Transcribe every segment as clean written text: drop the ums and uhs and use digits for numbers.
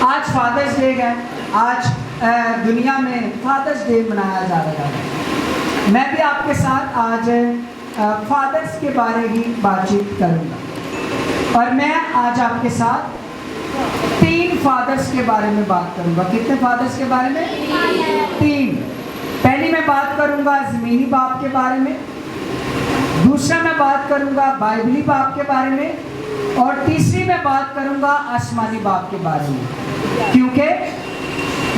آج fathers day ہے، آج دنیا میں فادرز ڈے منایا جا رہا ہے۔ میں بھی آپ کے ساتھ آج فادرز کے بارے ہی بات چیت کروں گا، اور میں آج آپ کے ساتھ 3 فادرز کے بارے میں بات کروں گا۔ کتنے فادرز کے بارے میں؟ 3۔ پہلی میں بات کروں گا زمینی باپ کے بارے میں، دوسرا میں بات کروں گا بائبلی باپ کے بارے میں، اور تیسری میں بات کروں گا آسمانی باپ کے بارے میں۔ کیونکہ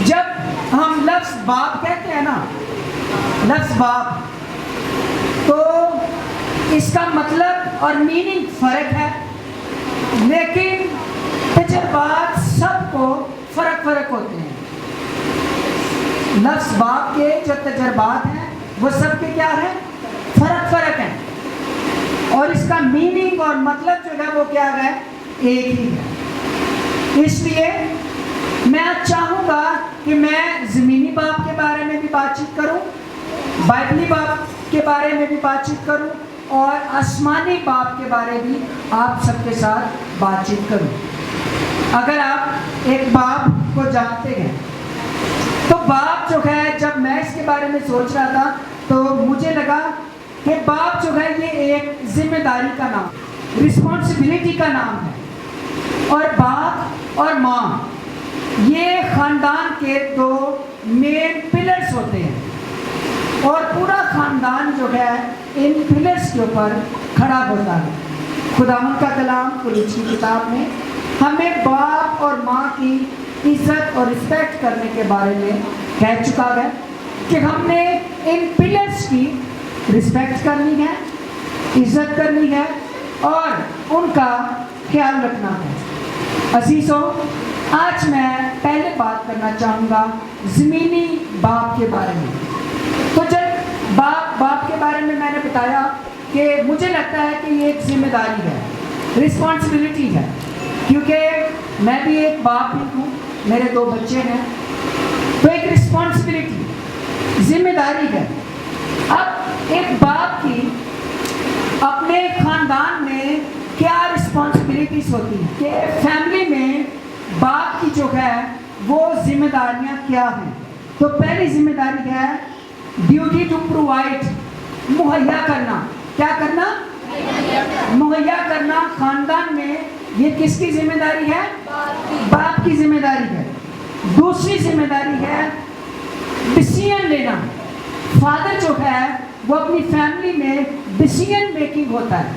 جب ہم لفظ باپ کہتے ہیں نا، لفظ باپ، تو اس کا مطلب اور میننگ فرق ہے، لیکن تجربات سب کو فرق ہوتے ہیں۔ لفظ باپ کے جو تجربات ہیں وہ سب کے کیا ہیں؟ فرق ہیں، اور اس کا میننگ اور مطلب جو ہے وہ کیا ہے؟ ایک ہی ہے۔ اس لیے میں چاہوں گا کہ میں زمینی باپ کے بارے میں بھی بات چیت کروں، بائبلی باپ کے بارے میں بھی بات چیت کروں، اور آسمانی باپ کے بارے بھی آپ سب کے ساتھ بات چیت کروں۔ اگر آپ ایک باپ کو جانتے ہیں تو باپ جو ہے، جب میں اس کے بارے میں سوچ رہا تھا تو مجھے لگا کہ باپ جو ہے یہ ایک ذمہ داری کا نام، رسپانسبلٹی کا نام ہے، اور باپ اور ماں یہ خاندان کے 2 مین پلرز ہوتے ہیں، اور پورا خاندان جو ہے ان پلرز کے اوپر کھڑا ہوتا ہے۔ خداوند کا کلام قدس کی کتاب میں ہمیں باپ اور ماں کی عزت اور رسپیکٹ کرنے کے بارے میں کہہ چکا ہے کہ ہم نے ان پلرز کی رسپیکٹ کرنی ہے، عزت کرنی ہے، اور ان کا خیال رکھنا ہے۔ عزیزوں، آج میں پہلے بات کرنا چاہوں گا زمینی باپ کے بارے میں۔ تو جب باپ کے بارے میں نے بتایا کہ مجھے لگتا ہے کہ یہ ایک ذمہ داری ہے، رسپانسبلٹی ہے، کیونکہ میں بھی ایک باپ ہی ہوں، میرے 2 بچے ہیں، تو ایک رسپانسبلٹی، ذمہ داری ہے۔ اب ایک باپ کی اپنے خاندان میں کیا رسپانسبلٹیز ہوتی ہیں کہ فیملی میں باپ کی جو ہے وہ ذمہ داریاں کیا ہیں؟ تو پہلی ذمہ داری ہے ڈیوٹی ٹو پرووائڈ، مہیا کرنا۔ کیا کرنا؟ مہیا کرنا۔ خاندان میں یہ کس کی ذمہ داری ہے؟ باپ کی ذمہ داری ہے۔ دوسری ذمہ داری ہے ڈیسیژن لینا۔ فادر جو ہے وہ اپنی فیملی میں ڈیسیژن میکنگ ہوتا ہے،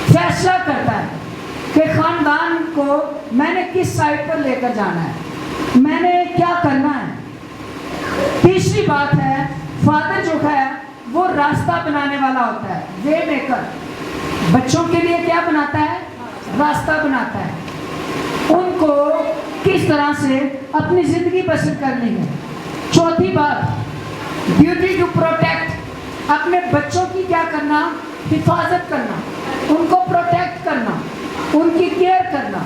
فیصلہ کرتا ہے کہ خاندان کو میں نے کس سائڈ پر لے کر جانا ہے، میں نے کیا کرنا ہے۔ تیسری بات ہے فادر جو ہے وہ راستہ بنانے والا ہوتا ہے، وے میکر۔ بچوں کے لیے کیا بناتا ہے؟ راستہ بناتا ہے، ان کو کس طرح سے اپنی زندگی بسر کرنی ہے۔ چوتھی بات ڈیوٹی ٹو پروٹیکٹ، اپنے بچوں کی کیا کرنا؟ حفاظت کرنا، ان کو پروٹیکٹ کرنا، ان کی کیئر کرنا،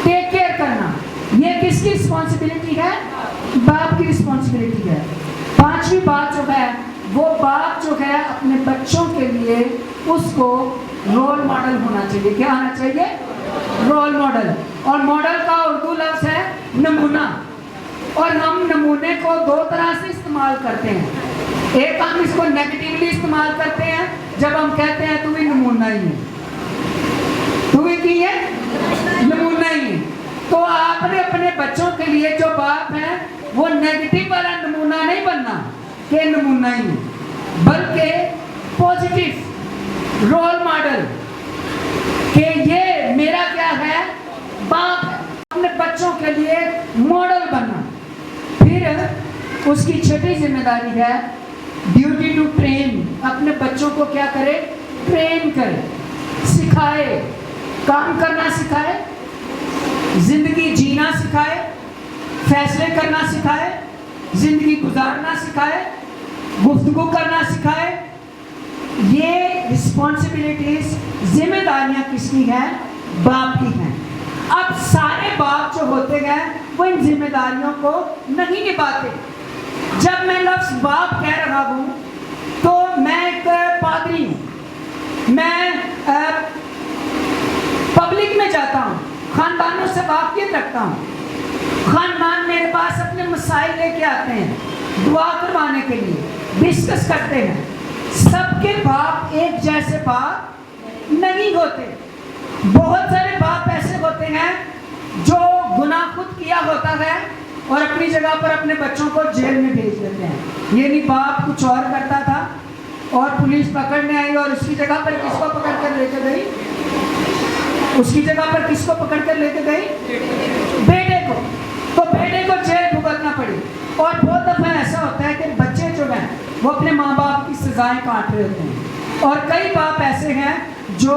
ٹیک کیئر کرنا۔ یہ کس کی رسپانسبلٹی ہے؟ باپ کی رسپانسبلٹی ہے۔ پانچویں بات جو ہے وہ باپ جو ہے اپنے بچوں کے لیے اس کو رول ماڈل ہونا چاہیے۔ کیا ہونا چاہیے؟ Role model. اور ماڈل کا اردو لفظ ہے نمونہ، اور ہم نمونے کو 2 طرح سے استعمال کرتے ہیں۔ ایک ہم اس کو نیگیٹیولی استعمال کرتے ہیں جب ہم کہتے ہیں تو بھی نمونہ ہی ہے، تو بھی کی ہے نمونہ ہی ہے۔ تو آپ نے اپنے بچوں کے لیے جو باپ ہے وہ نیگیٹو والا نمونہ نہیں بننا کہ نمونہ ہی ہے، بلکہ پوزیٹیو رول ماڈل کہ یہ میرا کیا ہے؟ باپ ہے۔ اپنے بچوں کے لیے ماڈل بننا۔ پھر اس کی چھٹی ذمہ داری ہے ڈیوٹی ٹو ٹرین، اپنے بچوں کو کیا کرے؟ ٹرین کرے، سکھائے، کام کرنا سکھائے، زندگی جینا سکھائے، فیصلے کرنا سکھائے، زندگی گزارنا سکھائے، گفتگو کرنا سکھائے۔ یہ رسپانسبلٹیز، ذمہ داریاں کس کی ہیں؟ باپ کی ہیں۔ اب سارے باپ جو ہوتے ہیں وہ ان ذمہ داریوں کو نہیں نبھاتے۔ جب میں لفظ باپ کہہ رہا ہوں تو میں ایک پادری ہوں، میں پبلک میں جاتا ہوں، خاندانوں سے واقفیت رکھتا ہوں، خاندان میرے پاس اپنے مسائل لے کے آتے ہیں دعا کروانے کے لیے، ڈسکس کرتے ہیں. سب کے باپ ایک جیسے باپ نہیں ہوتے. بہت سارے باپ ایسے ہوتے ہیں جو گناہ خود کیا ہوتا ہے اور اپنی جگہ پر اپنے بچوں کو جیل میں بھیج دیتے ہیں. یہ نہیں باپ کچھ اور کرتا تھا اور پولیس پکڑنے آئی اور اس کی جگہ پر کس کو پکڑ کر لے کے گئی؟ اس کی جگہ پر کس کو پکڑ کر لے کے گئی؟ بیٹے کو. تو بیٹے کو جیل بھگتنا پڑی. اور بہت دفعہ ایسا ہوتا ہے کہ بچے جو ہیں وہ اپنے ماں باپ کی سزائیں کاٹ رہے ہوتے ہیں. اور کئی باپ ایسے ہیں جو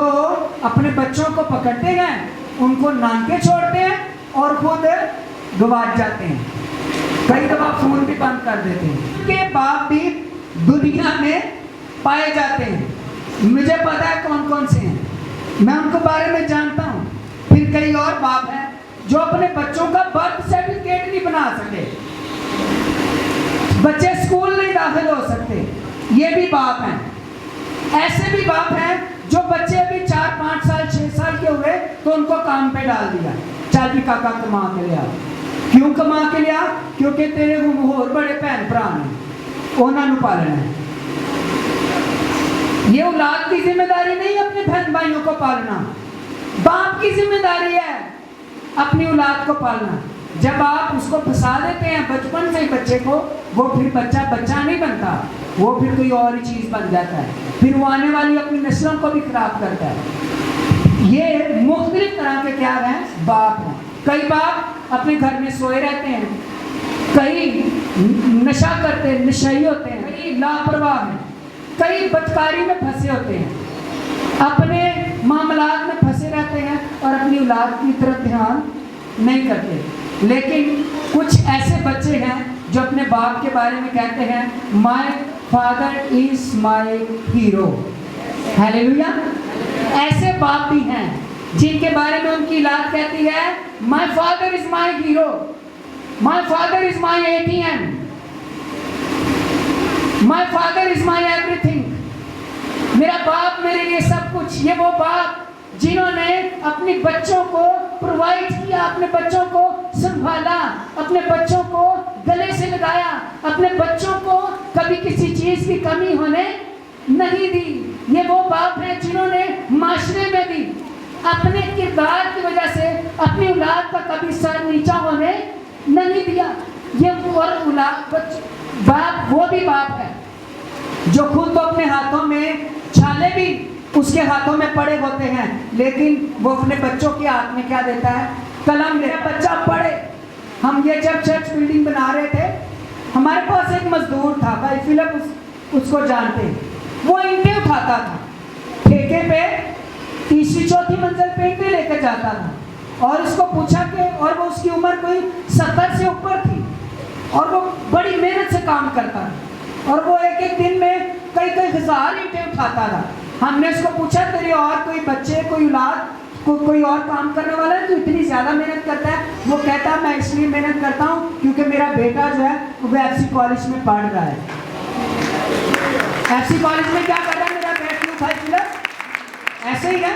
اپنے بچوں کو پکڑتے ہیں، ان کو نانکے چھوڑتے ہیں اور خود گواچ جاتے ہیں. کئی دفعہ فون بھی بند کر دیتے ہیں. کہ باپ بھی دنیا میں پائے جاتے ہیں. مجھے پتا ہے کون کون سے ہیں، میں ان کے بارے میں جانتا ہوں. پھر کئی اور باپ ہیں جو اپنے بچوں کا برتھ سرٹیفکیٹ نہیں بنا سکے، بچے اسکول نہیں داخل ہو سکتے، یہ بھی باپ ہیں. ایسے بھی باپ ہیں جو بچے ابھی 4 5 سال 6 سال کے ہوئے تو ان کو کام پہ ڈال دیا، چل بھی کاکا کما کے لیا. کیوں کما کے لیا؟ کیونکہ تیرے اور بڑے بہن بھرا ہیں، انہوں نے پالنا ہے. یہ اولاد کی ذمہ داری نہیں اپنے بہن بھائیوں کو پالنا، باپ کی ذمہ داری ہے اپنی اولاد کو پالنا. جب آپ اس کو پھنسا دیتے ہیں بچپن سے ہی بچے کو، وہ پھر بچہ نہیں بنتا، وہ پھر کوئی اور ہی چیز بن جاتا ہے. پھر وہ آنے والی اپنی نسلوں کو بھی خراب کرتا ہے. یہ مختلف طرح کے کیا ہیں؟ باپ ہیں. کئی باپ اپنے گھر میں سوئے رہتے ہیں، کئی نشہ کرتے ہیں، نشئی ہوتے ہیں، کئی لاپرواہ ہیں، کئی بدکاری میں پھنسے ہوتے ہیں، اپنے معاملات میں پھنسے رہتے ہیں اور اپنی اولاد کی طرف دھیان نہیں کرتے. لیکن کچھ ایسے بچے ہیں جو اپنے باپ کے بارے میں کہتے ہیں my father is my hero. Hallelujah. ایسے باپ بھی ہیں جن کے بارے میں ان کی اولاد کہتی ہے my father is my hero, my father is my ATM، my father is my every thing. میرا باپ میرے لیے سب کچھ. یہ وہ باپ جنہوں نے اپنے بچوں کو پرووائڈ کیا، اپنے بچوں کو سنبھالا، اپنے بچوں کو گلے سے لگایا، اپنے بچوں کو کبھی کسی چیز کی کمی ہونے نہیں دی. یہ وہ باپ ہیں جنہوں نے معاشرے میں بھی اپنے کردار کی وجہ سے اپنی اولاد کا کبھی سر نیچا ہونے نہیں دیا. یہ اور اولاد باپ وہ بھی باپ ہے جو خود تو اپنے ہاتھوں میں چھالے بھی اس کے ہاتھوں میں پڑے ہوتے ہیں، لیکن وہ اپنے بچوں کے ہاتھ میں کیا دیتا ہے؟ قلم. میرا بچہ پڑھے. ہم یہ جب چرچ بلڈنگ بنا رہے تھے، ہمارے پاس ایک مزدور تھا بھائی فلپ، اس کو جانتے ہیں. وہ اینٹیں اٹھاتا تھا ٹھیکے پہ، 3ری 4تھی منزل پہ اینٹیں لے کر جاتا تھا. اور اس کو پوچھا کہ اور وہ اس کی عمر کوئی 70 سے اوپر تھی اور وہ بڑی محنت سے کام کرتا تھا اور وہ ایک دن میں کئی ہزار اینٹیں اٹھاتا تھا. ہم نے اس کو پوچھا تیرے اور کوئی بچے، کوئی اولاد، کوئی اور کام کرنے والا ہے تو اتنی زیادہ محنت کرتا ہے؟ وہ کہتا ہے میں اس لیے محنت کرتا ہوں کیونکہ میرا بیٹا جو ہے وہ FC کالج میں پڑھ رہا ہے. FC کالج میں کیا کر رہا ہے میرا بیٹا؟ بھائی فلپ ایسے ہی ہے.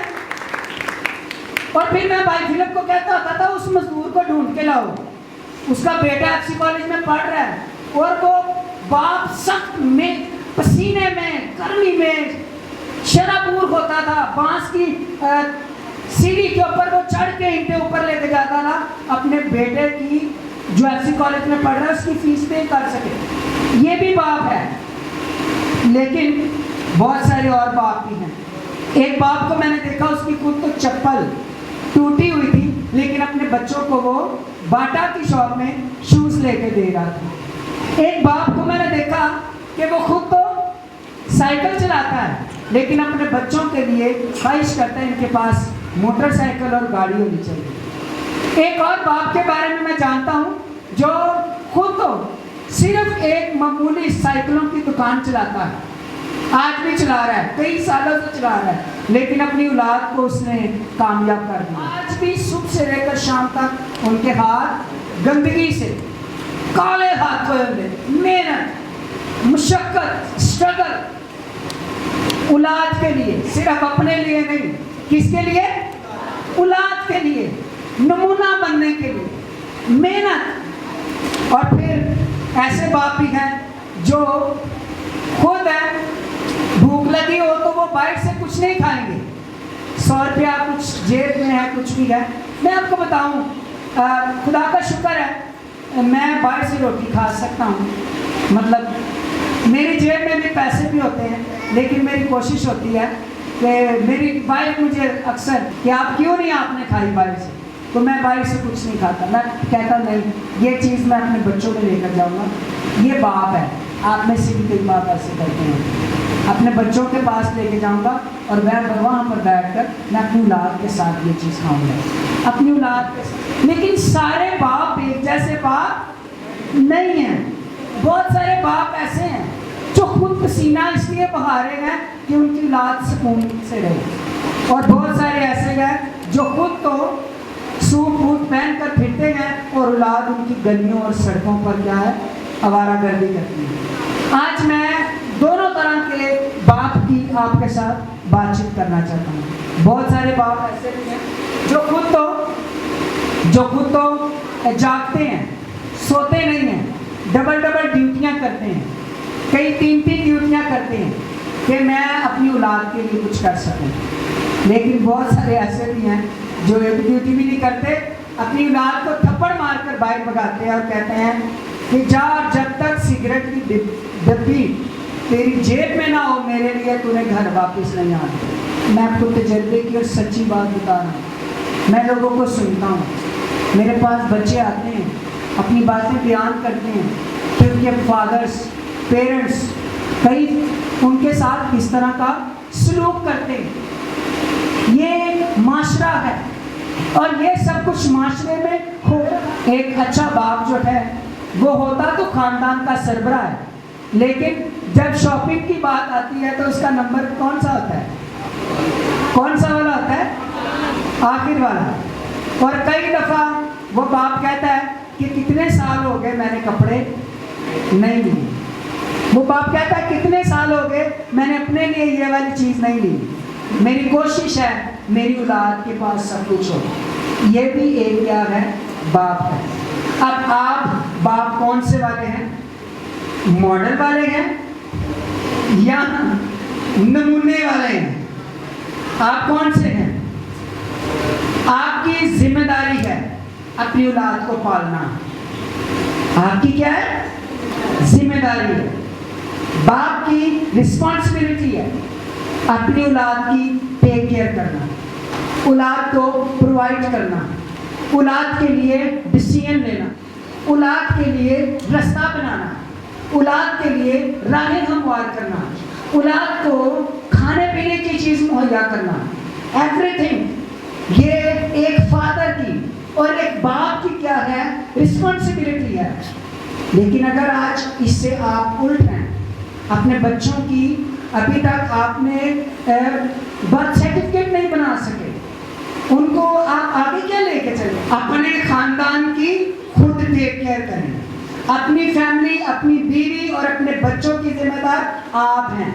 اور پھر میں بھائی فلپ کو کہتا ہوتا تھا اس مزدور کو ڈھونڈ کے لاؤ، اس کا بیٹا FC کالج میں پڑھ رہا ہے. اور وہ باپ سخت میں پسینے میں گرمی میں شرابور ہوتا تھا، بانس کی سیڑھی کے اوپر وہ چڑھ کے اینٹیں اوپر لے کے جاتا تھا اپنے بیٹے کی جو FC کالج میں پڑھ رہا ہے اس کی فیس پے کر سکے. یہ بھی باپ ہے. لیکن بہت سارے اور باپ بھی ہیں. ایک باپ کو میں نے دیکھا اس کی خود تو چپل ٹوٹی ہوئی تھی لیکن اپنے بچوں کو وہ باٹا کی شاپ میں شوز لے کے دے رہا تھا. ایک باپ کو میں نے دیکھا کہ وہ خود تو سائیکل چلاتا ہے لیکن اپنے بچوں کے لیے خواہش کرتا ہے ان کے پاس موٹر سائیکل اور گاڑی ہونی چاہیے. ایک اور باپ کے بارے میں جانتا ہوں جو خود تو صرف ایک معمولی سائیکلوں کی دکان چلاتا ہے، آج بھی چلا رہا ہے، کئی سالوں سے چلا رہا ہے، لیکن اپنی اولاد کو اس نے کامیاب کر دیا. آج بھی صبح سے لے کر شام تک ان کے ہاتھ گندگی سے کالے ہاتھ ہوئے ہوئے، محنت، مشقت، اسٹرگل اولاد کے لیے، صرف اپنے لیے نہیں. کس کے لیے؟ اولاد کے لیے، نمونہ بننے کے لیے. محنت. اور پھر ایسے باپ بھی ہیں جو خود ہے بھوک لگی ہو تو وہ باہر سے کچھ نہیں کھائیں گے, 100 روپیہ کچھ جیب میں ہے کچھ بھی ہے. میں آپ کو بتاؤں خدا کا شکر ہے میں باہر سے روٹی کھا سکتا ہوں, مطلب میری جیب میں بھی پیسے بھی ہوتے ہیں, لیکن میری کوشش ہوتی ہے کہ میری وائف مجھے اکثر کہ آپ کیوں نہیں آپ نے کھائی باہر سے, تو میں باہر سے کچھ نہیں کھاتا. میں کہتا نہیں یہ چیز میں اپنے بچوں میں لے کر جاؤں گا. یہ باپ ہے, آپ میں سے بھی کئی باپ ایسے کرتے ہیں, اپنے بچوں کے پاس لے کے جاؤں گا اور میں وہاں پر بیٹھ کر میں اپنی اولاد کے ساتھ یہ چیز کھاؤں گا, اپنی اولاد کے ساتھ. لیکن سارے باپ ایک جیسے باپ نہیں ہیں. بہت سارے باپ ایسے ہیں جو خود پسینہ اس لیے بہا رہے ہیں کہ ان کی اولاد سکون سے رہے, اور بہت سارے ایسے ہیں جو خود تو سوٹ بوٹ پہن کر پھرتے ہیں اور اولاد ان کی گلیوں اور سڑکوں پر کیا ہے آوارہ گردی کرتی ہے. آج میں دونوں طرح کے باپ کی آپ کے ساتھ بات چیت کرنا چاہتا ہوں. بہت سارے باپ ایسے بھی ہیں جو خود تو جاگتے ہیں, سوتے نہیں ہیں, ڈبل ڈیوٹیاں کرتے ہیں, کئی 3 ڈیوٹیاں کرتے ہیں کہ میں اپنی اولاد کے لیے کچھ کر سکوں. لیکن بہت سارے ایسے بھی ہیں جو ایک ڈیوٹی بھی نہیں کرتے, اپنی اولاد کو تھپڑ مار کر باہر بھگاتے ہیں اور کہتے ہیں کہ جا, جب تک سگریٹ کی ڈبی تیری جیب میں نہ ہو میرے لیے تمہیں گھر واپس نہیں آتا. میں آپ کو تجربے کی اور سچی بات بتا رہا ہوں. میں لوگوں کو سنتا ہوں, میرے پاس بچے آتے ہیں اپنی باتیں بیان کرتے ہیں کہ ان کے فادرس پیرنٹس کئی ان کے ساتھ کس طرح کا سلوک کرتے ہیں. یہ معاشرہ ہے اور یہ سب کچھ معاشرے میں ہو. ایک اچھا باپ جو ہے وہ ہوتا تو خاندان کا سربراہ ہے, لیکن جب شاپنگ کی بات آتی ہے تو اس کا نمبر کون سا ہوتا ہے, کون سا والا ہوتا ہے, آخر والا. اور کئی دفعہ وہ باپ کہتا ہے کہ کتنے سال ہو گئے میں نے کپڑے نہیں لیے. وہ باپ کہتا ہے کتنے سال ہو گئے میں نے اپنے لیے یہ والی چیز نہیں لی. میری کوشش ہے میری اولاد کے پاس سب کچھ ہو. یہ بھی ایک کیا ہے باپ ہے. اب آپ باپ کون سے والے ہیں, ماڈل والے ہیں یا نمونے والے ہیں, آپ کون سے ہیں؟ آپ کی ذمہ داری ہے اپنی اولاد کو پالنا, آپ کی کیا ہے ذمہ داری ہے. باپ کی رسپانسبلٹی ہے اپنی اولاد کی ٹیک کیئر کرنا, اولاد کو پرووائڈ کرنا, اولاد کے لیے ڈیسیژن لینا, اولاد کے لیے رستہ بنانا, اولاد کے لیے راہیں ہموار کرنا, اولاد کو کھانے پینے کی چیز مہیا کرنا. ایوری تھنگ یہ ایک فادر کی اور ایک باپ کی کیا ہے رسپانسبلٹی ہے. لیکن اگر آج اس سے آپ الٹ ہیں, اپنے بچوں کی ابھی تک آپ نے برتھ سرٹیفکیٹ نہیں بنا سکے, ان کو آپ آگے کیا لے کے چلیں؟ اپنے خاندان کی خود ٹیک کیئر کریں. اپنی فیملی, اپنی بیوی اور اپنے بچوں کی ذمہ دار آپ ہیں,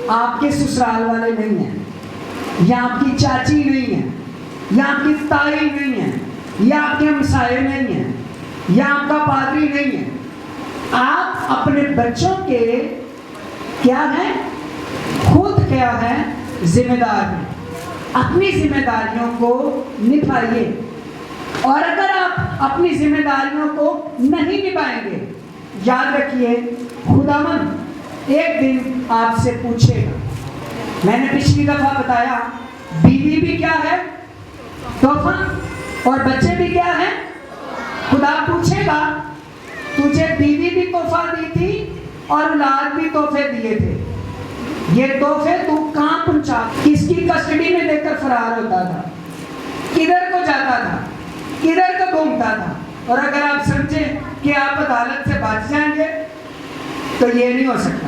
آپ کے سسرال والے نہیں ہیں, یا آپ کی چاچی نہیں ہے, یا آپ کی تائی نہیں ہے, یا آپ کے ہمسائے نہیں ہیں, یا آپ کا پادری نہیں ہے. آپ اپنے بچوں کے کیا ہیں خود کیا ہے ذمہ دار ہیں. اپنی ذمہ داریوں کو نبھائیے, اور اگر آپ اپنی ذمہ داریوں کو نہیں نبھائیں گے, یاد رکھیے خداوند ایک دن آپ سے پوچھے گا. میں نے پچھلی دفعہ بتایا بیوی بھی کیا ہے تحفہ, اور بچے بھی کیا ہیں. خدا پوچھے گا تجھے بیوی بھی تحفہ دی تھی اور اولاد بھی تحفے دیے تھے, یہ تحفے تو کہاں پہنچا, کس کی کسٹڈی میں دے کر فرار ہوتا تھا, کدھر کو جاتا تھا, کدھر کو گھومتا تھا. اور اگر آپ سمجھیں کہ آپ عدالت سے بچ جائیں گے تو یہ نہیں ہو سکتا.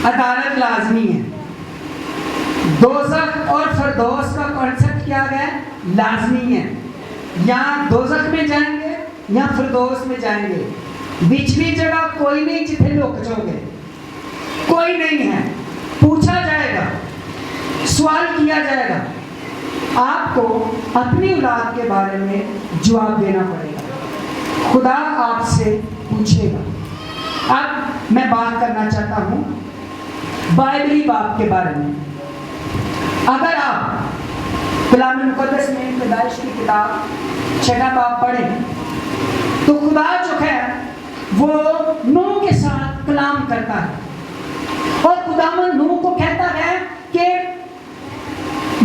عدالت لازمی ہے. دوزخ اور فردوس کا کانسیپٹ کیا گیا ہے, لازمی ہے. یا دوزخ میں جائیں گے یا فردوس میں جائیں گے, بچھلی جگہ کوئی نہیں جتنے لوگ جاؤ گے, کوئی نہیں ہے. پوچھا جائے گا, سوال کیا جائے گا, آپ کو اپنی اولاد کے بارے میں جواب دینا پڑے گا. خدا آپ سے پوچھے گا۔ اب میں بات کرنا چاہتا ہوں بائبلی باپ کے بارے میں۔ اگر آپ کلام مقدس میں پیدائش کی کتاب 6 باب پڑھیں تو خدا جو ہے وہ نوح کے ساتھ کلام کرتا ہے، اور خداوند نوح کو کہتا ہے کہ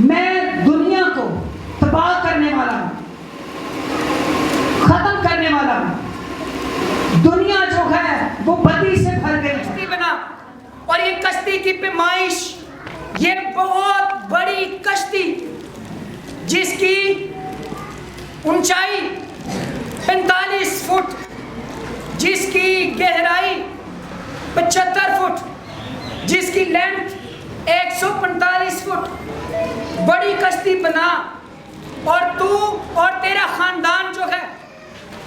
میں دنیا کو تباہ کرنے والا ہوں، ختم کرنے والا ہوں، دنیا جو ہے وہ بدی سے بھر گئی ہے۔ بنا اور یہ کشتی کی پیمائش، یہ بہت بڑی کشتی جس کی اونچائی 45 فٹ، جس کی گہرائی 75 فٹ، جس کی لینتھ 145 فٹ، بڑی کشتی بنا، اور تو اور تیرا خاندان جو ہے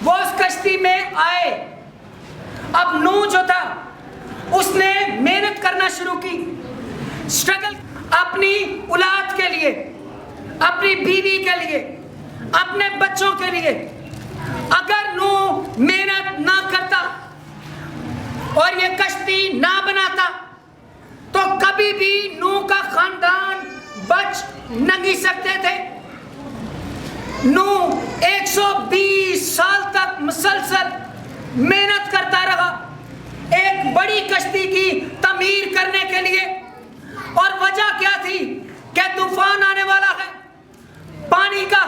وہ اس کشتی میں آئے۔ اب نوح جو تھا اس نے محنت کرنا شروع کی، سٹرگل اپنی اولاد کے لیے، اپنی بیوی کے لیے، اپنے بچوں کے لیے۔ اگر نوح محنت نہ کرتا اور یہ کشتی نہ بناتا تو کبھی بھی نوح کا خاندان بچ نہیں سکتے تھے۔ نوح 120 سال تک مسلسل محنت کرتا رہا ایک بڑی کشتی کی تعمیر کرنے کے لیے، اور وجہ کیا تھی کہ طوفان آنے والا ہے، پانی کا،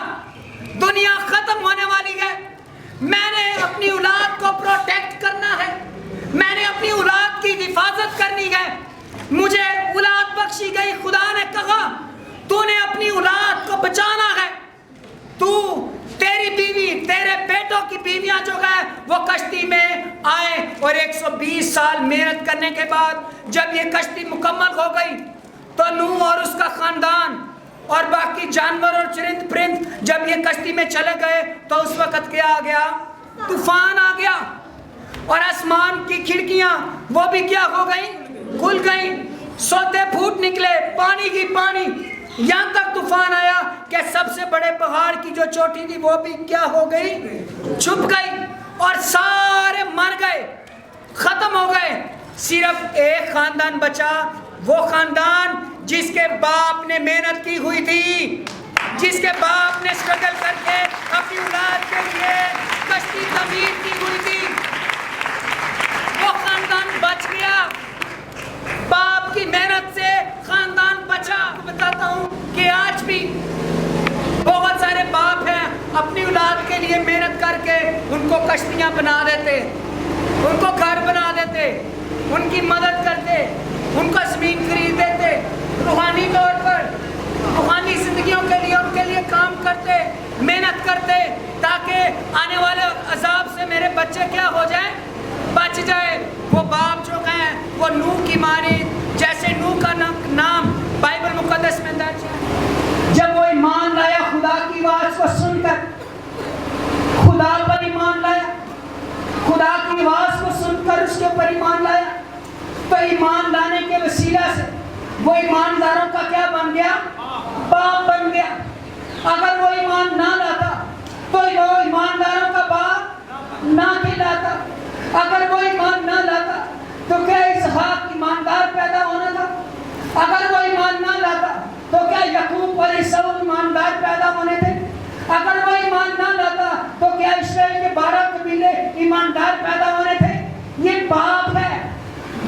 دنیا ختم ہونے والی ہے، میں نے اپنی اولاد کو پروٹیکٹ کرنا ہے، میں نے اپنی اولاد کی حفاظت کرنی ہے، مجھے اولاد بخشی گئی۔ خدا نے کہا تو نے اپنی اولاد کو بچانا ہے، تو تیری بیوی، تیرے بیٹوں کی بیویاں جو ہے وہ کشتی میں آئے، اور 120 سال محنت کرنے کے بعد جب یہ کشتی مکمل ہو گئی تو نوح اور اس کا خاندان اور باقی جانور اور چرند پرند جب یہ کشتی میں چلے گئے تو اس وقت کیا آ گیا؟ طوفان آ گیا، اور آسمان کی کھڑکیاں وہ بھی کیا ہو گئیں؟ کھل گئیں، سوتے پھوٹ نکلے، پانی کی پانی، یہاں تک طوفان آیا کہ سب سے بڑے پہاڑ کی جو چوٹی تھی وہ بھی کیا ہو گئی؟ چھپ گئی، اور سارے مر گئے، ختم ہو گئے۔ صرف ایک خاندان بچا، وہ خاندان جس کے باپ نے محنت کی ہوئی تھی، جس کے باپ نے سٹرگل کر کے اپنی اولاد کے لیے کشتی تعمیر کی ہوئی تھی، وہ خاندان بچ گیا۔ باپ کی محنت سے خاندان بچا۔ بتاتا ہوں کہ آج بھی بہت سارے باپ ہیں اپنی اولاد کے لیے محنت کر کے ان کو کشتیاں بنا دیتے، ان کو گھر بنا دیتے، ان کی مدد کرتے، ان کو زمین خرید دیتے، روحانی طور پر، روحانی زندگیوں کے لیے ان کے لیے کام کرتے، محنت کرتے، تاکہ آنے والے عذاب سے میرے بچے کیا ہو جائیں؟ بچ جائے۔ وہ باپ جو ہیں وہ نوح کی مانند، جیسے نوح کا نام بائبل مقدس میں درج ہے، جب وہ ایمان لایا خدا کی آواز کو سن کر، خدا پر ایمان لایا، خدا کی آواز کو سن کر اس کے اوپر ایمان لایا، تو ایمان لانے کے وسیلہ سے وہ ایمانداروں کا کیا بن گیا؟ باپ بن گیا۔ اگر وہ ایمان نہ لاتا تو وہ ایمانداروں کا باپ نہ کہلاتا۔ اگر وہ ایمان نہ لاتا تو کیا اسحاق ایماندار پیدا ہونا تھا؟ اگر وہ ایمان نہ لاتا تو کیا یعقوب اور عیسیٰ ایماندار پیدا ہونے تھے؟ اگر وہ ایمان نہ لاتا تو کیا اسرائیل کے 12 قبیلے ایماندار پیدا ہونے تھے؟ یہ باپ ہے۔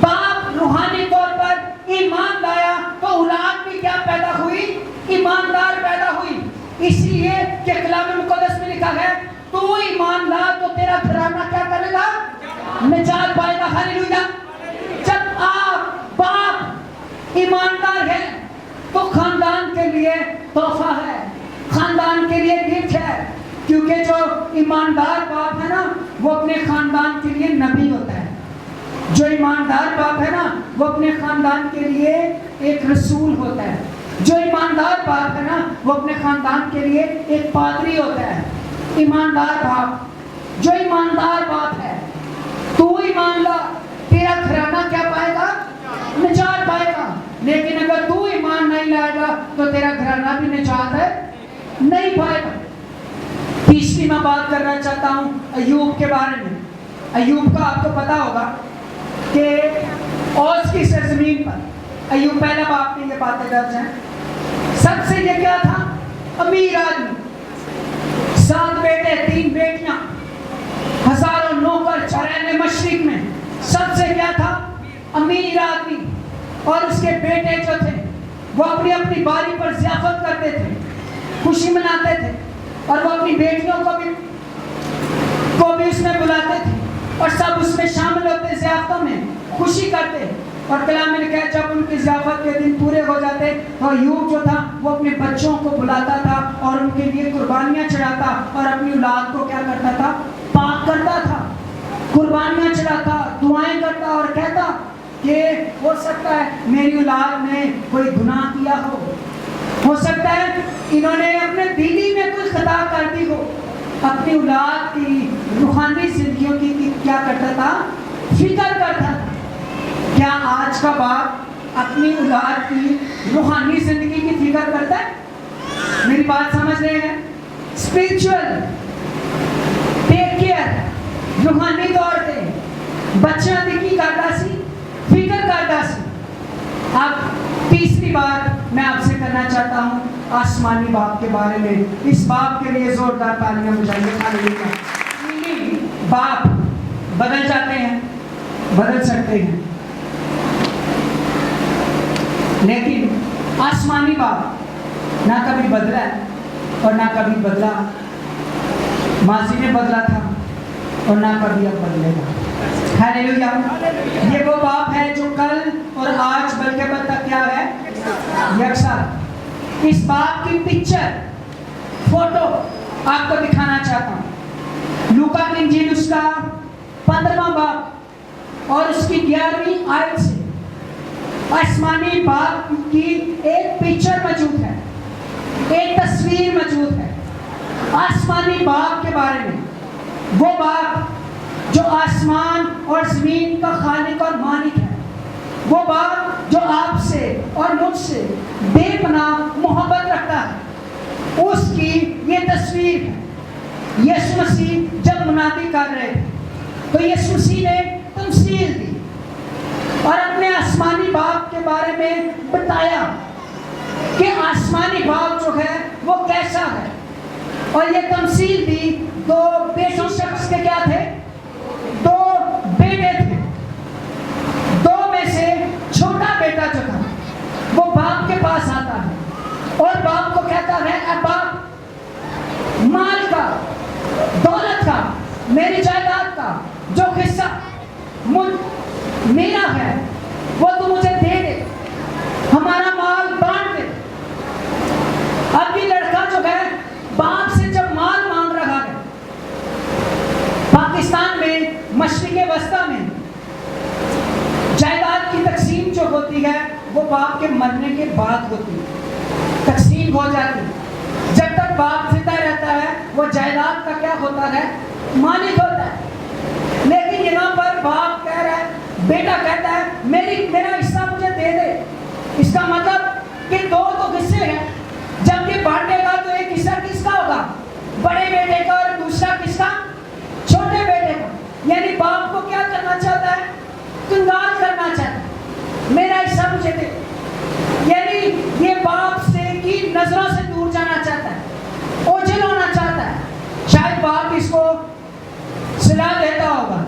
باپ روحانی طور پر ایمان لایا تو اولاد بھی کیا پیدا ہوئی؟ ایماندار پیدا ہوئی۔ اس لیے کہ کلام مقدس میں لکھا ہے تو ایمان لا تو تیرا گھرانہ کیا کرے گا؟ نجات پائے گا۔ ہاللیلویا۔ جب آپ باپ ایماندار ہیں تو خاندان کے لیے تحفہ ہے، خاندان کے لیے گفٹ ہے، کیونکہ جو ایماندار باپ ہے نا وہ اپنے خاندان کے لیے نبی ہوتا ہے، جو ایماندار باپ ہے نا وہ اپنے خاندان کے لیے ایک رسول ہوتا ہے، جو ایماندار باپ ہے نا وہ اپنے خاندان کے لیے ایک پادری ہوتا ہے۔ ایماندار باپ، جو ایماندار باپ ہے، تو ایمان لا، تیرا گھرانہ کیا پائے گا؟ نجات پائے گا۔ لیکن اگر تو ایمان نہیں لائے گا تو تیرا گھرانہ بھی نجات ہے نہیں پائے گا۔ تیسری میں بات کرنا چاہتا ہوں ایوب کے بارے میں. ایوب کا آپ کو پتا ہوگا کہ اوس کی سرزمین پر ایوب پہلا باپ میں یہ باتیں درج ہیں. سب سے یہ کیا تھا؟ امیر آدمی, 7 بیٹے 3 بیٹیاں, ہزاروں نوکر چرائے مشرق میں. سب سے کیا تھا؟ امیر آدمی. اور اس کے بیٹے جو تھے وہ اپنی اپنی باری پر ضیافت کرتے تھے, خوشی مناتے تھے, اور وہ اپنی بیٹیوں کو بھی اس میں بلاتے تھے, اور سب اس میں شامل ہوتے, ضیافتوں میں خوشی کرتے. اور کلام میں لکھا ہے جب ان کی ضیافت کے دن پورے ہو جاتے تو ایوب جو تھا وہ اپنے بچوں کو بلاتا تھا اور ان کے لیے قربانیاں چڑھاتا, اور اپنی اولاد کو کیا کرتا تھا؟ پاک کرتا تھا, قربانیاں چڑھاتا, دعائیں کرتا, اور کہتا کہ ہو سکتا ہے میری اولاد نے کوئی گناہ کیا ہو سکتا ہے انہوں نے اپنے بیوی میں کوئی خطا کر دی ہو. اپنی اولاد کی روحانی زندگیوں کی کیا کرتا تھا؟ فکر کرتا تھا. کیا آج کا باپ اپنی اولاد کی روحانی زندگی کی فکر کرتا ہے؟ میری بات سمجھ رہے ہیں؟ اسپرچل ٹیک کیئر, روحانی طور پہ بچہ کی کرتا سی, فکر کرتا سی. اب تیسری بات میں آپ سے کرنا چاہتا ہوں آسمانی باپ کے بارے میں. اس باپ کے لیے زوردار تالیاں بجائیے. ہاللیلویا. باپ بدل جاتے ہیں, بدل سکتے ہیں, لیکن آسمانی باپ نہ کبھی بدلا اور نہ کبھی بدلا. ماضی میں بدلا تھا اور نہ کبھی اب بدلے گا. ہاللیلویا. یہ وہ باپ ہے جو کل اور آج بلکہ بد تک کیا ہے؟ یکساں. اس باپ کی پکچر فوٹو آپ کو دکھانا چاہتا ہوں. لوکا کی انجیل اس کا 15واں باپ اور اس کی 11ویں آیت سے آسمانی باپ کی ایک پکچر موجود ہے, ایک تصویر موجود ہے آسمانی باپ کے بارے میں. وہ باپ جو آسمان اور زمین کا خالق اور مالک ہے, وہ باپ جو آپ سے اور مجھ سے بے پناہ محبت رکھتا ہے, اس کی یہ تصویر ہے. یسوع مسیح جب منادی کر رہے تھے تو یسوع مسیح نے تمثیل دی اور اپنے آسمانی باپ کے بارے میں بتایا کہ آسمانی باپ جو ہے وہ کیسا ہے. اور یہ تمثیل دی 2 بیٹے شخص کے کیا تھے؟ 2 بیٹے تھے. 2 میں سے چھوٹا بیٹا جو تھا وہ باپ کے پاس آتا ہے اور باپ کو کہتا ہے اے باپ, مال کا, دولت کا, میری جائیداد کا جو حصہ میرا ہے وہ تو مجھے دے دے, ہمارا مال بانٹ دے. اب یہ لڑکا جو ہے باپ سے جب مال مانگ رہا ہے, پاکستان میں مشرق وسطی میں جائیداد کی تقسیم جو ہوتی ہے وہ باپ کے مرنے کے بعد ہوتی ہے, تقسیم ہو جاتی. جب تک باپ زندہ رہتا ہے وہ جائیداد کا کیا ہوتا ہے؟ مالک ہوتا ہے. لیکن یہاں پر باپ کہہ رہا ہے, بیٹا کہتا ہے میرا حصہ مجھے دے دے. اس کا مطلب کہ 2 تو حصے ہیں, جبکہ بانٹے گا تو ایک حصہ کس کا ہوگا؟ بڑے بیٹے کا, اور دوسرا کس کا؟ چھوٹے بیٹے کا. یعنی باپ کو کیا کرنا چاہتا ہے؟ کنگال کرنا چاہتا ہے, میرا حصہ مجھے دے. یعنی یہ باپ سے کی نظروں سے دور جانا چاہتا ہے, اوجھل ہونا چاہتا ہے. شاید باپ اس کو صلاح دیتا ہوگا,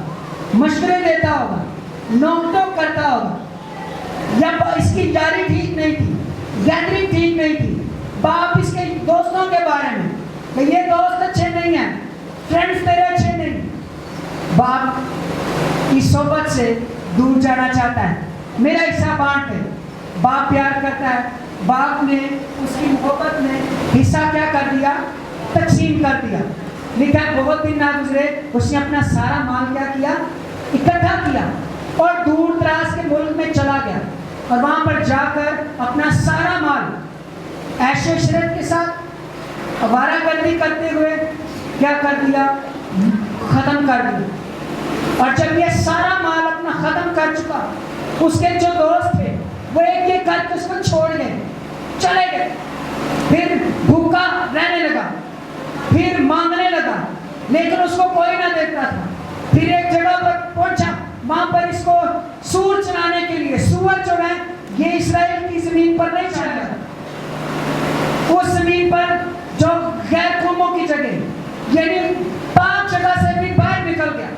مشورے دیتا ہوگا, نوک ٹوک کرتا ہوگا, یا اس کی یاری ٹھیک نہیں تھی, گیدرنگ ٹھیک نہیں تھی. باپ اس کے دوستوں کے بارے میں کہ یہ دوست اچھے نہیں ہیں, فرینڈز تیرے اچھے نہیں. باپ کی صحبت سے دور جانا چاہتا ہے, میرا حصہ بانٹ دے. باپ پیار کرتا ہے, باپ نے اس کی محبت میں حصہ کیا کر دیا؟ تقسیم کر دیا. لکھا ہے بہت دن نہ گزرے اس نے اپنا سارا مال کیا کیا؟ اکٹھا کیا اور دور دراز کے ملک میں چلا گیا, اور وہاں پر جا کر اپنا سارا مال عیش و عشرت کے ساتھ آوارہ گردی کرتے ہوئے کیا کر دیا؟ ختم کر دیا. اور جب یہ سارا مال اپنا ختم کر چکا, اس کے جو دوست تھے وہ ایک ایک کر کے اس کو چھوڑ گئے, چلے گئے. پھر بھوکا رہنے لگا, پھر مانگنے لگا لیکن اس کو کوئی نہ دیتا تھا. پھر ایک جگہ پر پہنچا, وہاں پر اس کو سور چلانے کے لیے, سور جو ہے یہ اسرائیل کی زمین پر نہیں چلا تھا, اس زمین پر جو غیر قوموں کی جگہ یعنی پاک جگہ سے بھی باہر نکل گیا,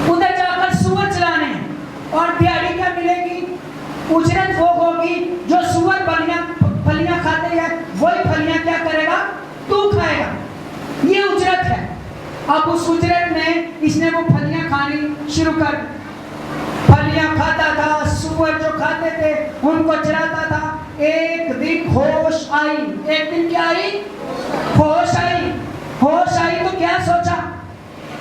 ادھر جا کر سور چلانے ہیں. اور دیہڑی کیا ملے گی؟ اجرت وہ ہوگی جو سور پھلیاں کھاتے ہیں, وہی پھلیاں کیا کرے گا؟ تو کھائے گا. یہ اجرت ہے. اب اس اجرت میں اس نے وہ پھلیاں کھانی شروع کر, پھلیاں کھاتا تھا, سور جو کھاتے تھے ان کو چراتا تھا. ایک دن ہوش آئی, ایک دن کیا آئی؟ ہوش آئی. ہوش آئی تو کیا سوچا,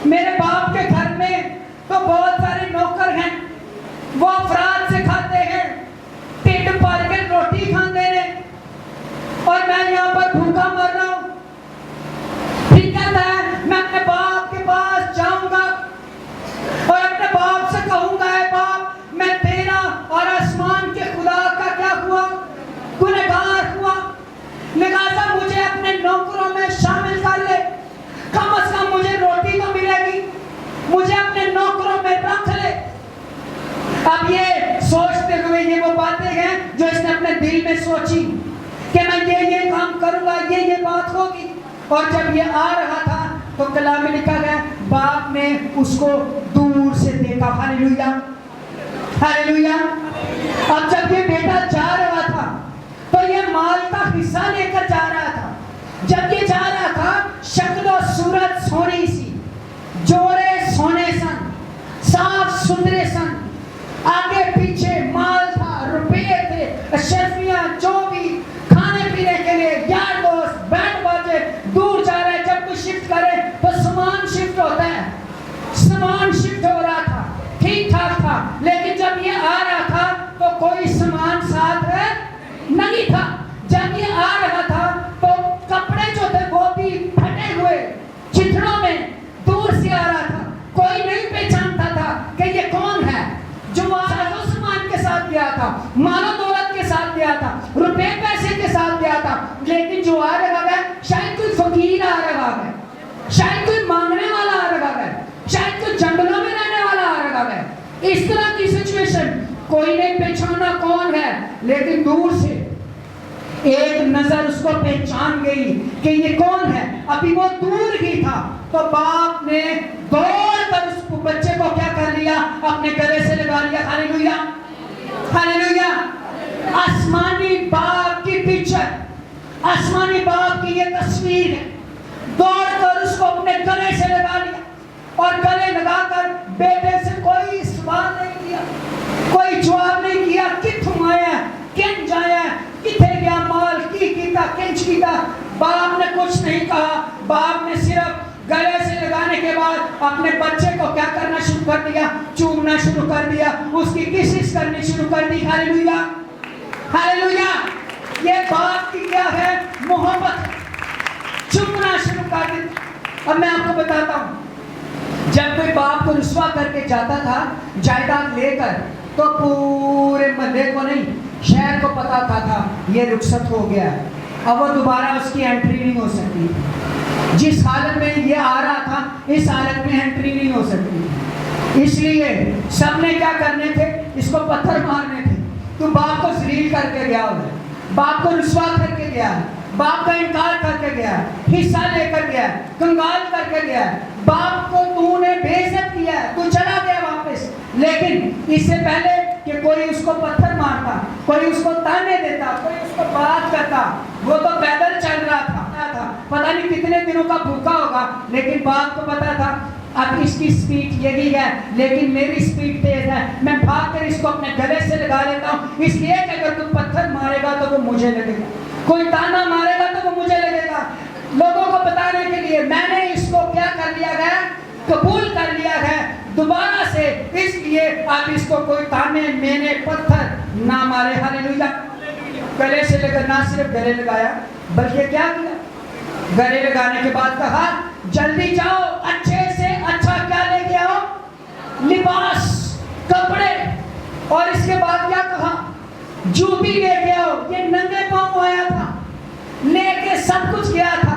میرے باپ کے گھر میں تو بہت سارے نوکر ہیں, وہ افراد سے کھاتے ہیں, ٹھڈ بھر کے روٹی کھاتے ہیں, اور میں یہاں پر بھوکا مر رہا ہوں. پھر کہتا ہے میں اپنے باپ کے پاس جاؤں گا اور اپنے باپ سے کہوں گا, اے باپ میں تیرا اور آسمان کے خدا کا کیا ہوا؟ گنہگار ہوا, لہذا مجھے اپنے نوکروں میں شامل کر لے, کم از کم مجھے روٹی تو ملے گی, مجھے اپنے نوکروں میں رکھ لے. اب یہ سوچتے ہوئے یہ وہ باتیں ہیں جو اس نے اپنے دل میں سوچی کہ میں یہ کام کروں گا, یہ بات ہوگی. اور جب یہ آ رہا تھا تو کلام میں لکھا گیا باپ نے اس کو دور سے دیکھا. ہاللیلویا, ہاللیلویا. اب جب یہ بیٹا جا رہا تھا تو یہ مال کا حصہ لے کر جا رہا تھا. جب یہ جا رہا تھا شکل و صورت سونی سی, جوڑے سونے سن, صاف ستھرے سن, آگے پیچھے مال تھا, روپے تھے, اشرفیاں, جو بھی کھانے پینے کے لیے, یار دوست, بینڈ باجے, دور جا رہے. جب کوئی شفٹ کرے تو سامان شفٹ ہوتا ہے, سامان شفٹ ہو رہا تھا, ٹھیک ٹھاک تھا. لیکن جب یہ آ رہا تھا تو کوئی سامان ساتھ نہیں تھا. جب یہ آ رہا تھا تو کپڑے جو تھے وہ بھی پھٹے ہوئے, چتھڑوں میں, دور سے آ رہا تھا. کوئی نہیں پہچانتا تھا کہ یہ کون ہے جو سامان کے ساتھ گیا تھا, مال و دولت کے ساتھ گیا تھا, روپے پیسے کے ساتھ گیا تھا. لیکن جو آ رہا ہے شاید کوئی فقیر آ رہا ہے, شاید کوئی مانگنے والا آ رہا ہے, شاید کوئی جنگلوں میں رہنے والا آ رہا ہے. اس طرح کی سچویشن, کوئی نہیں پہچانا کون ہے, لیکن دور سے ایک نظر اس کو پہچان گئی کہ یہ کون ہے. ابھی وہ دور ہی تھا تو باپ نے دوڑ کر اس بچے کو کیا کر لیا, اپنے گلے سے لگا لیا. ہاللیلویا, ہاللیلویا. آسمانی باپ کی پکچر, آسمانی باپ کی یہ تصویر ہے. دوڑ کر اس کو اپنے گلے سے لگا لیا اور گلے لگا کر بیٹے سے کوئی سوال نہیں کیا, کوئی جواب نہیں کیا. کتھوں آیا, کن جایا, کتھے گیا مال, کی کیتا, کنچ کیتا. باپ نے کچھ نہیں کہا. باپ نے صرف گلے سے لگانے کے بعد اپنے بچے کو کیا کرنا شروع کر دیا, چومنا شروع کر دیا, اس کی کسس کرنی شروع کر دی. ہاللیلویا, ہاللیلویا. یہ باپ کی کیا ہے؟ محبت. چومنا شروع کر دی. اب میں آپ کو بتاتا ہوں, جب کوئی باپ کو رسوا کر کے جاتا تھا جائیداد لے کر, تو پورے محلے کو نہیں, شہر کو پتا تھا یہ رخصت ہو گیا, اب وہ دوبارہ اس کی انٹری نہیں ہو سکتی. جس حالت میں یہ آ رہا تھا اس حالت میں انٹری نہیں ہو سکتی. اس لیے سب نے کیا کرنے تھے, اس کو پتھر مارنے تھے. تو باپ کو ذلیل کر کے گیا ہے, باپ کو رسوا کر کے گیا ہے, باپ کا انکار کر کے گیا ہے, حصہ لے کر گیا ہے, کنگال کر کے گیا ہے, باپ کو تو نے بے عزت کیا ہے, تو چلا گیا واپس. لیکن اس سے پہلے کہ کوئی اس کو پتھر مارتا, کوئی اس کو تانے دیتا, کوئی اس کو بات کرتا, وہ تو پیدل چل رہا تھا, پتہ نہیں کتنے دنوں کا بھوکا ہوگا. لیکن باپ کو پتا تھا اب اس کی سپیڈ یہی ہے, لیکن میری سپیڈ تیز ہے, میں بھاگ کر اس کو اپنے گلے سے لگا لیتا ہوں. اس لیے کہ اگر تو پتھر مارے گا تو وہ مجھے لگے گا, کوئی تانا مارے گا تو وہ مجھے لگے گا. لوگوں کو بتانے کے لیے میں نے اس کو کیا کر لیا ہے, قبول کر لیا ہے دوبارہ سے. اس لیے اب اس کو کوئی تانے مینے پتھر نہ مارے. ہاللیلویا. گلے سے لے کر نہ صرف گلے لگایا بلکہ کیا کیا, گلے لگانے کے بعد کہا جلدی جاؤ, اچھے سے اچھا کیا لے کے آؤ, لباس, کپڑے. اور اس کے بعد کیا کہا, جوتی لے کے آؤ. یہ ننگے پاؤں آیا تھا, لے کے سب کچھ گیا تھا,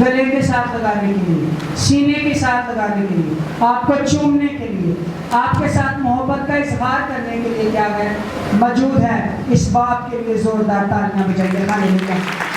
گلے کے ساتھ لگانے کے لیے، سینے کے ساتھ لگانے کے لیے، آپ کو چومنے کے لیے، آپ کے ساتھ محبت کا اظہار کرنے کے لیے کیا ہے موجود ہے۔ اس باپ کے لیے زوردار تالیاں بجائیے۔ ہاللیلویہ۔